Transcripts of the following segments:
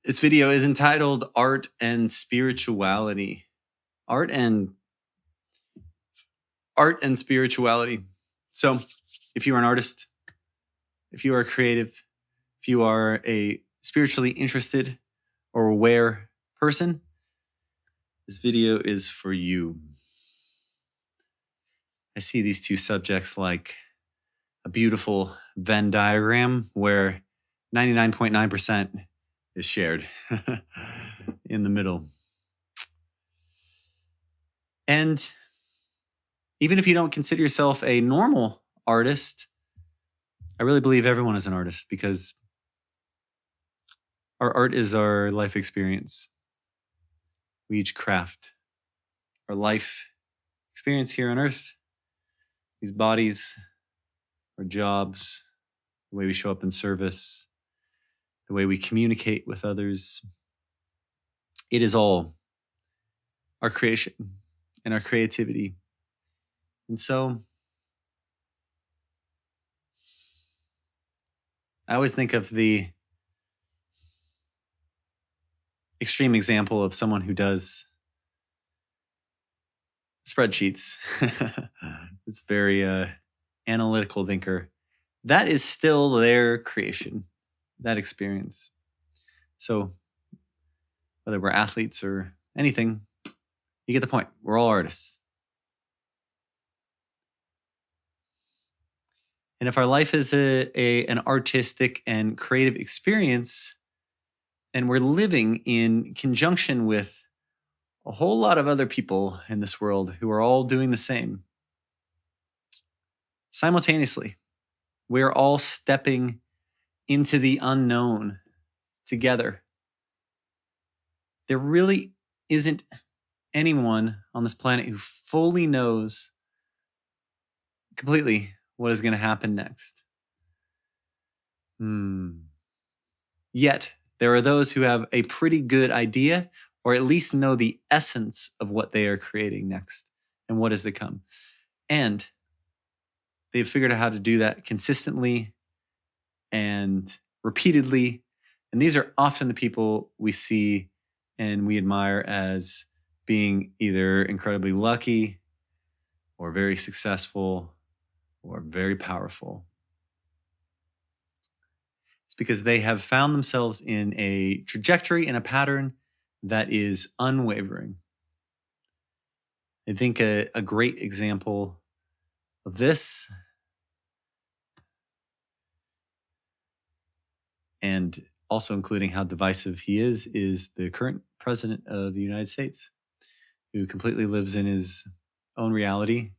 This video is entitled Art and Spirituality. Art and Spirituality. So, if you are an artist, if you are creative, if you are a spiritually interested or aware person, this video is for you. I see these two subjects like a beautiful Venn diagram where 99.9% is shared in the middle. And even if you don't consider yourself a normal artist, I really believe everyone is an artist because our art is our life experience. We each craft our life experience here on earth, these bodies, our jobs, the way we show up in service, the way we communicate with others. It is all our creation and our creativity. And so I always think of the extreme example of someone who does spreadsheets. It's very analytical thinker. That is still their creation, that experience. So whether we're athletes or anything, you get the point. We're all artists. And if our life is an artistic and creative experience, and we're living in conjunction with a whole lot of other people in this world who are all doing the same, simultaneously, we're all stepping into the unknown together. There really isn't anyone on this planet who fully knows completely what is going to happen next. Yet, there are those who have a pretty good idea, or at least know the essence of what they are creating next and what is to come. And they've figured out how to do that consistently and repeatedly. And these are often the people we see and we admire as being either incredibly lucky or very successful or very powerful. It's because they have found themselves in a trajectory and a pattern that is unwavering. I think a great example of this, and also including how divisive he is the current president of the United States, who completely lives in his own reality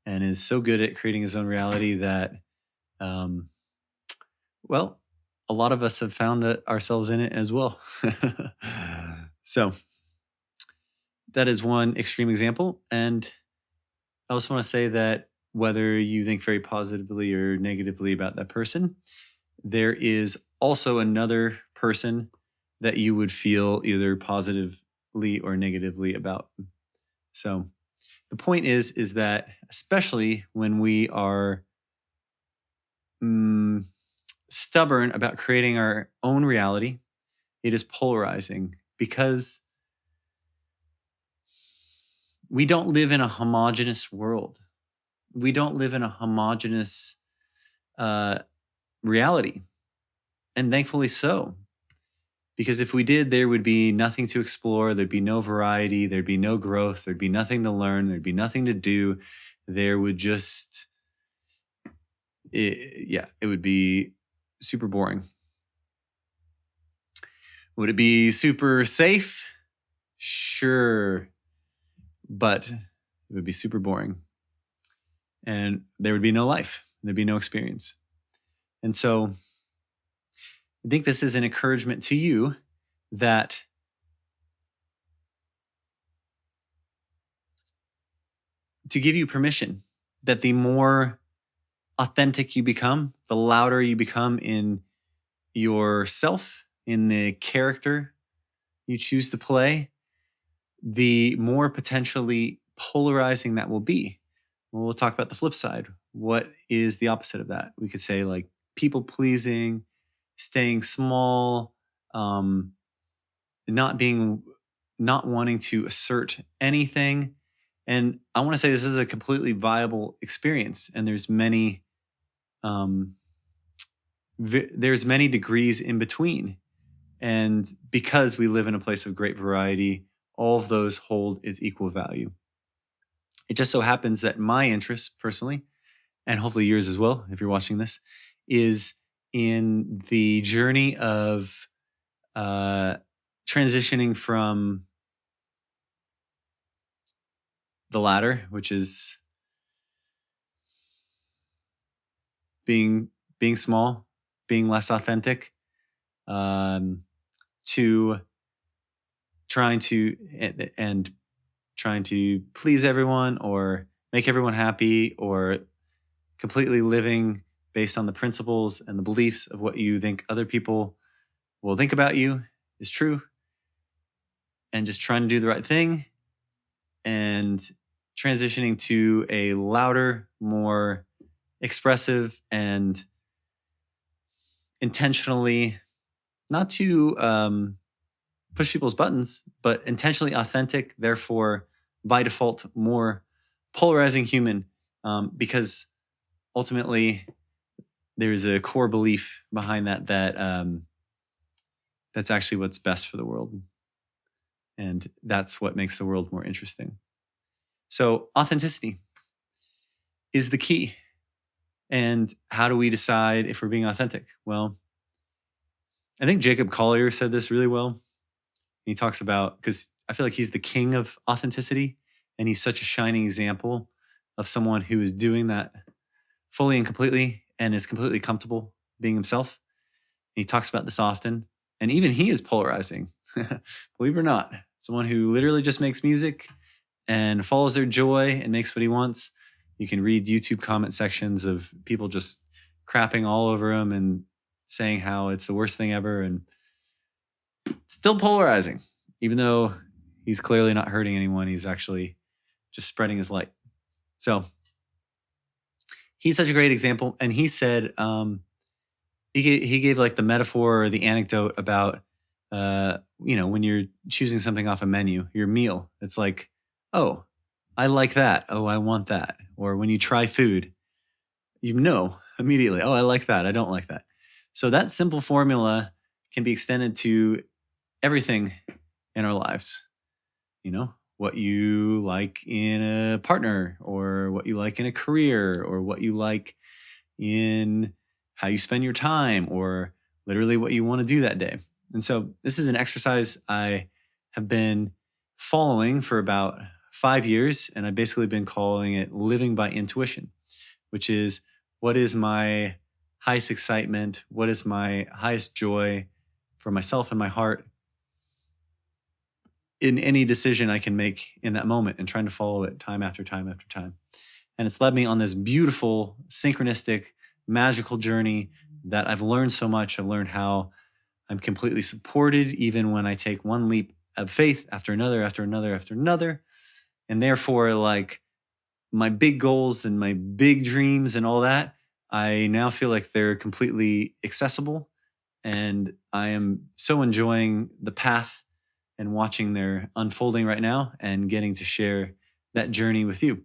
and is so good at creating his own reality that, well, a lot of us have found ourselves in it as well. So that is one extreme example. And I also want to say that whether you think very positively or negatively about that person, there is also another person that you would feel either positively or negatively about. So the point is that especially when we are stubborn about creating our own reality, it is polarizing because we don't live in a homogenous world. We don't live in a homogenous reality. And thankfully so. Because if we did, there would be nothing to explore. There'd be no variety. There'd be no growth. There'd be nothing to learn. There'd be nothing to do. There would just, it would be super boring. Would it be super safe? Sure. But it would be super boring. And there would be no life. There'd be no experience. And so I think this is an encouragement to you that to give you permission that the more authentic you become, the louder you become in yourself, in the character you choose to play, the more potentially polarizing that will be. Well, we'll talk about the flip side. What is the opposite of that? We could say like people pleasing, staying small, not being, not wanting to assert anything. And I want to say this is a completely viable experience. And there's many, um, there's many degrees in between. And because we live in a place of great variety, all of those hold its equal value. It just so happens that my interest personally, and hopefully yours as well, if you're watching this, is in the journey of uh, transitioning from the latter, which is being small, being less authentic, um, to trying to and trying to please everyone or make everyone happy, or completely living based on the principles and the beliefs of what you think other people will think about you is true, and just trying to do the right thing, and transitioning to a louder, more expressive, and intentionally not to push people's buttons, but intentionally authentic, therefore by default more polarizing human, because ultimately there's a core belief behind that that's actually what's best for the world, and that's what makes the world more interesting. So authenticity is the key. And how do we decide if we're being authentic? Well, I think Jacob Collier said this really well. He talks about, because I feel like he's the king of authenticity, and he's such a shining example of someone who is doing that fully and completely and is completely comfortable being himself. He talks about this often, and even he is polarizing, believe it or not. Someone who literally just makes music and follows their joy and makes what he wants. You can read YouTube comment sections of people just crapping all over him and saying how it's the worst thing ever, and still polarizing, even though he's clearly not hurting anyone. He's actually just spreading his light. So he's such a great example. And he said, he gave like the metaphor or the anecdote about, when you're choosing something off a menu, your meal, it's like, oh, I like that. Oh, I want that. Or when you try food, you know immediately, oh, I like that. I don't like that. So that simple formula can be extended to everything in our lives. What you like in a partner, or what you like in a career, or what you like in how you spend your time, or literally what you want to do that day. And so this is an exercise I have been following for about 5 years, and I've basically been calling it living by intuition, which is, what is my highest excitement? What is my highest joy for myself and my heart in any decision I can make in that moment, and trying to follow it time after time after time. And it's led me on this beautiful, synchronistic, magical journey that I've learned so much. I've learned how I'm completely supported even when I take one leap of faith after another, after another, after another. And therefore, like, my big goals and my big dreams and all that, I now feel like they're completely accessible. And I am so enjoying the path and watching their unfolding right now, and getting to share that journey with you.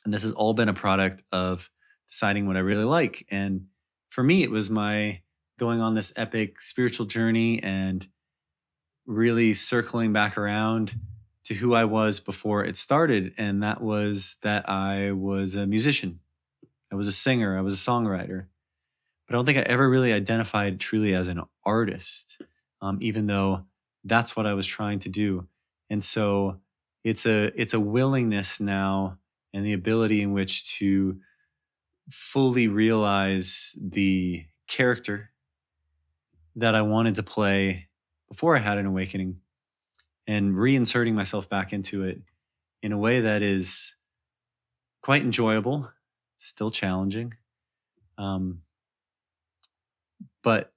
And this has all been a product of deciding what I really like. And for me, it was my going on this epic spiritual journey and really circling back around to who I was before it started. And that was that I was a musician, I was a singer, I was a songwriter. But I don't think I ever really identified truly as an artist, even though that's what I was trying to do. And so it's a willingness now, and the ability in which to fully realize the character that I wanted to play before I had an awakening, and reinserting myself back into it in a way that is quite enjoyable, still challenging, um, but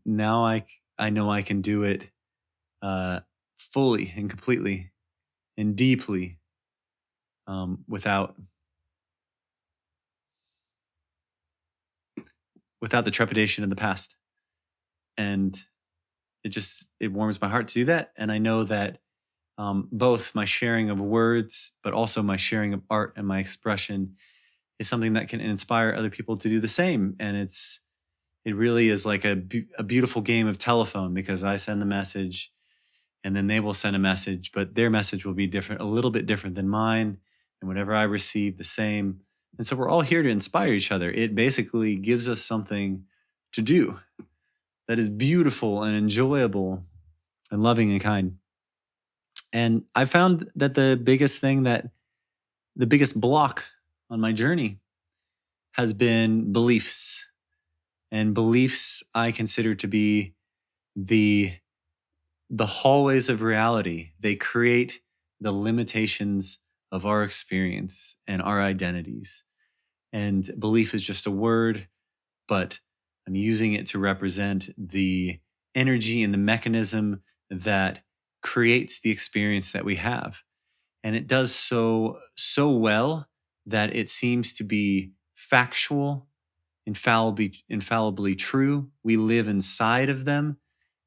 now I know I can do it uh, fully and completely and deeply, without the trepidation of the past. And it warms my heart to do that. And I know that both my sharing of words, but also my sharing of art and my expression is something that can inspire other people to do the same. And it really is like a beautiful game of telephone, because I send the message and then they will send a message, but their message will be different, a little bit different than mine. And whatever I receive, the same. And so we're all here to inspire each other. It basically gives us something to do that is beautiful and enjoyable and loving and kind. And I found that the biggest block on my journey has been beliefs. And beliefs I consider to be the hallways of reality. They create the limitations of our experience and our identities. And belief is just a word, but I'm using it to represent the energy and the mechanism that creates the experience that we have. And it does so well that it seems to be factual, infallibly true. We live inside of them,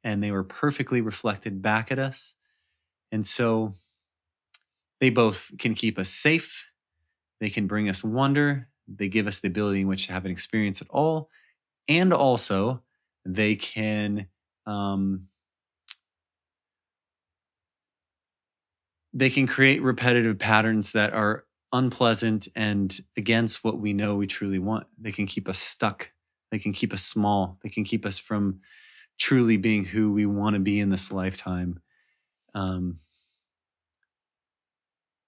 and they were perfectly reflected back at us. And so they both can keep us safe. They can bring us wonder. They give us the ability in which to have an experience at all. And also, they can um, they can create repetitive patterns that are unpleasant and against what we know we truly want. They can keep us stuck. They can keep us small. They can keep us from truly being who we want to be in this lifetime. Um,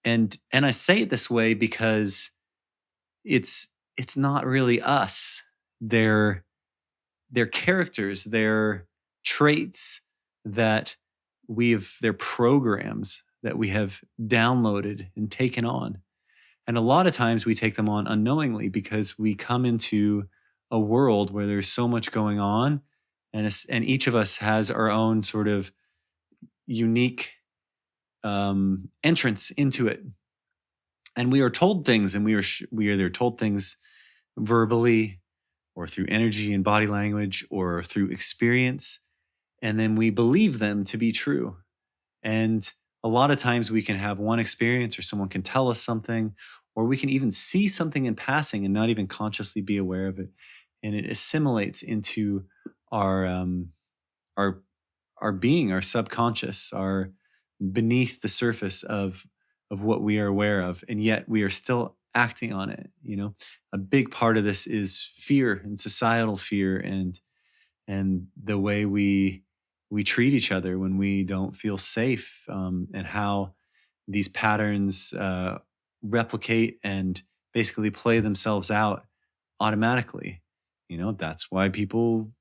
and I say it this way because it's not really us. They're characters, they're traits that they're programs that we have downloaded and taken on. And a lot of times we take them on unknowingly because we come into a world where there's so much going on, and each of us has our own sort of unique entrance into it. And we are told things, and we are either told things verbally or through energy and body language or through experience, and then we believe them to be true. And a lot of times we can have one experience, or someone can tell us something, or we can even see something in passing and not even consciously be aware of it. And it assimilates into our our our being, our subconscious, our beneath the surface of what we are aware of, and yet we are still acting on it. A big part of this is fear and societal fear, and the way we treat each other when we don't feel safe, and how these patterns replicate and basically play themselves out automatically. That's why people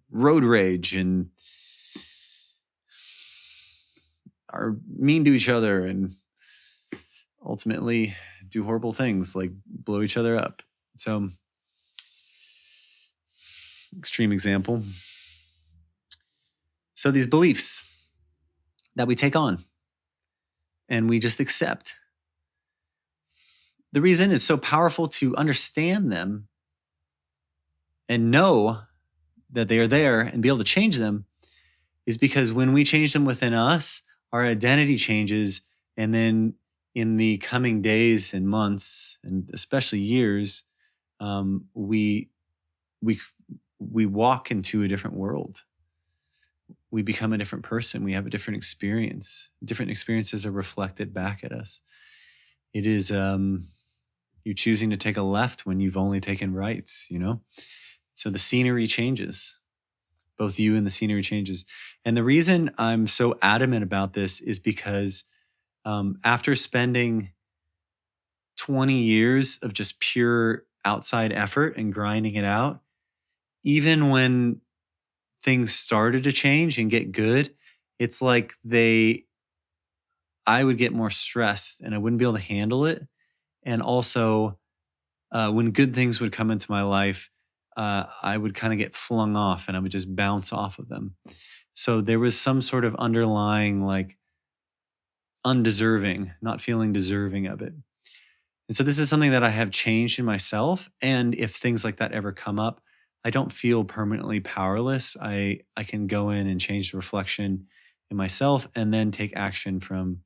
road rage and are mean to each other and ultimately do horrible things like blow each other up. So, extreme example. So these beliefs that we take on and we just accept, the reason it's so powerful to understand them and know that they are there and be able to change them is because when we change them within us, our identity changes. And then in the coming days and months, and especially years, we we we walk into a different world. We become a different person. We have a different experience. Different experiences are reflected back at us. It is you choosing to take a left when you've only taken rights. So the scenery changes. Both you and the scenery changes. And the reason I'm so adamant about this is because after spending 20 years of just pure outside effort and grinding it out, even when things started to change and get good, it's like I would get more stressed and I wouldn't be able to handle it. And also, when good things would come into my life, I would kind of get flung off and I would just bounce off of them. So there was some sort of underlying, like, undeserving, not feeling deserving of it. And so this is something that I have changed in myself. And if things like that ever come up, I don't feel permanently powerless. I can go in and change the reflection in myself and then take action from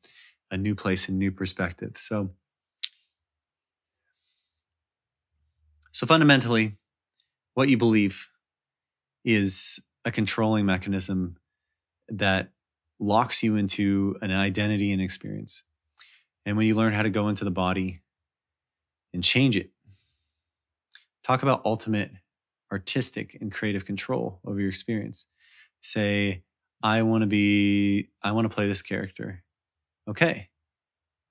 a new place and new perspective. So fundamentally, what you believe is a controlling mechanism that locks you into an identity and experience. And when you learn how to go into the body and change it, talk about ultimate artistic and creative control over your experience. Say, I want to play this character. Okay.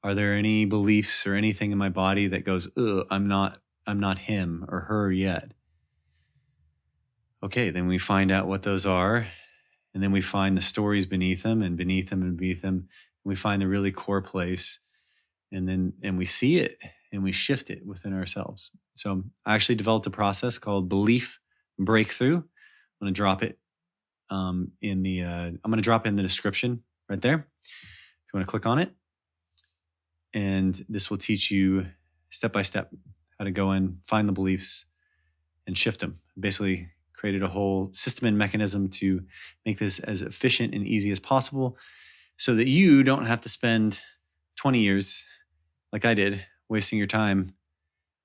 Are there any beliefs or anything in my body that goes, ugh, I'm not him or her yet? Okay, then we find out what those are. And then we find the stories beneath them and beneath them and beneath them. We find the really core place, and we see it and we shift it within ourselves. So I actually developed a process called belief breakthrough. I'm going to drop it I'm going to drop it in the description right there. If you want to click on it, and this will teach you step by step how to go in, find the beliefs, and shift them. Basically, created a whole system and mechanism to make this as efficient and easy as possible, so that you don't have to spend 20 years like I did, wasting your time,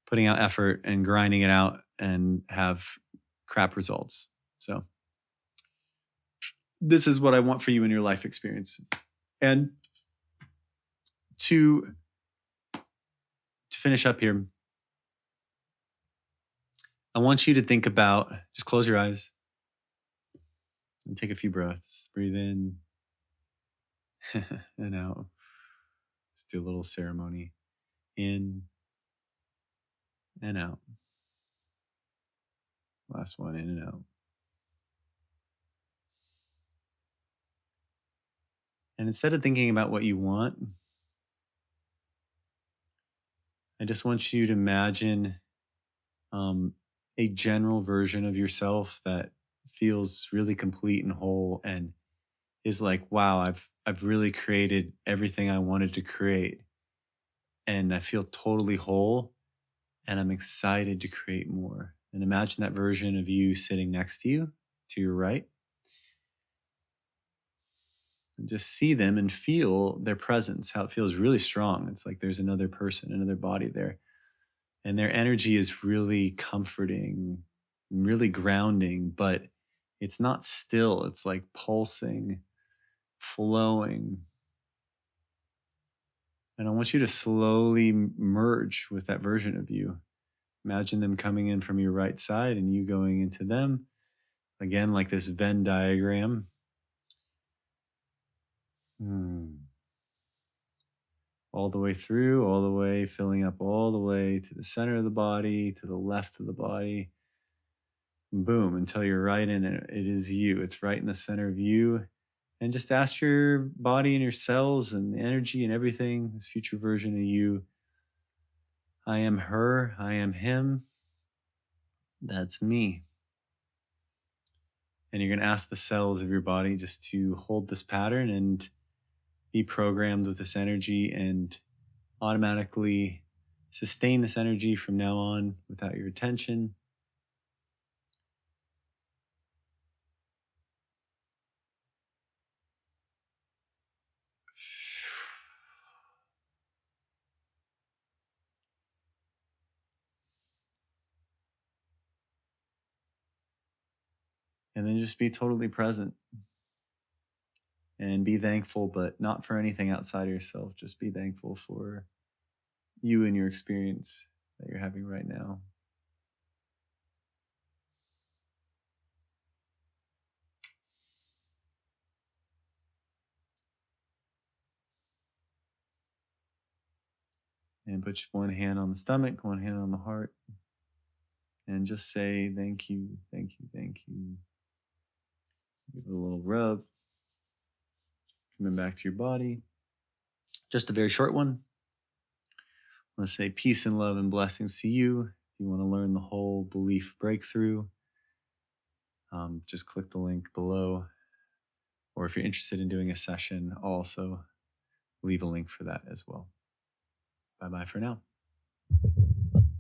putting out effort and grinding it out and have crap results. So this is what I want for you in your life experience. And to finish up here, I want you to think about, just close your eyes and take a few breaths. Breathe in and out. Just do a little ceremony. In and out. Last one, in and out. And instead of thinking about what you want, I just want you to imagine a general version of yourself that feels really complete and whole, and is like, wow, I've really created everything I wanted to create, and I feel totally whole, and I'm excited to create more. And imagine that version of you sitting next to you, to your right. And just see them and feel their presence, how it feels really strong. It's like there's another person, another body there. And their energy is really comforting, really grounding, but it's not still. It's like pulsing, flowing. And I want you to slowly merge with that version of you. Imagine them coming in from your right side and you going into them. Again, like this Venn diagram. All the way through, all the way, filling up all the way to the center of the body, to the left of the body. Boom, until you're right in it. It is you. It's right in the center of you. And just ask your body and your cells and the energy and everything, this future version of you, I am her, I am him. That's me. And you're going to ask the cells of your body just to hold this pattern and be programmed with this energy and automatically sustain this energy from now on without your attention. And then just be totally present and be thankful, but not for anything outside of yourself. Just be thankful for you and your experience that you're having right now. And put one hand on the stomach, one hand on the heart, and just say, thank you, thank you, thank you. Give it a little rub. Coming back to your body. Just a very short one. I want to say peace and love and blessings to you. If you want to learn the whole belief breakthrough, just click the link below. Or if you're interested in doing a session, I'll also leave a link for that as well. Bye-bye for now.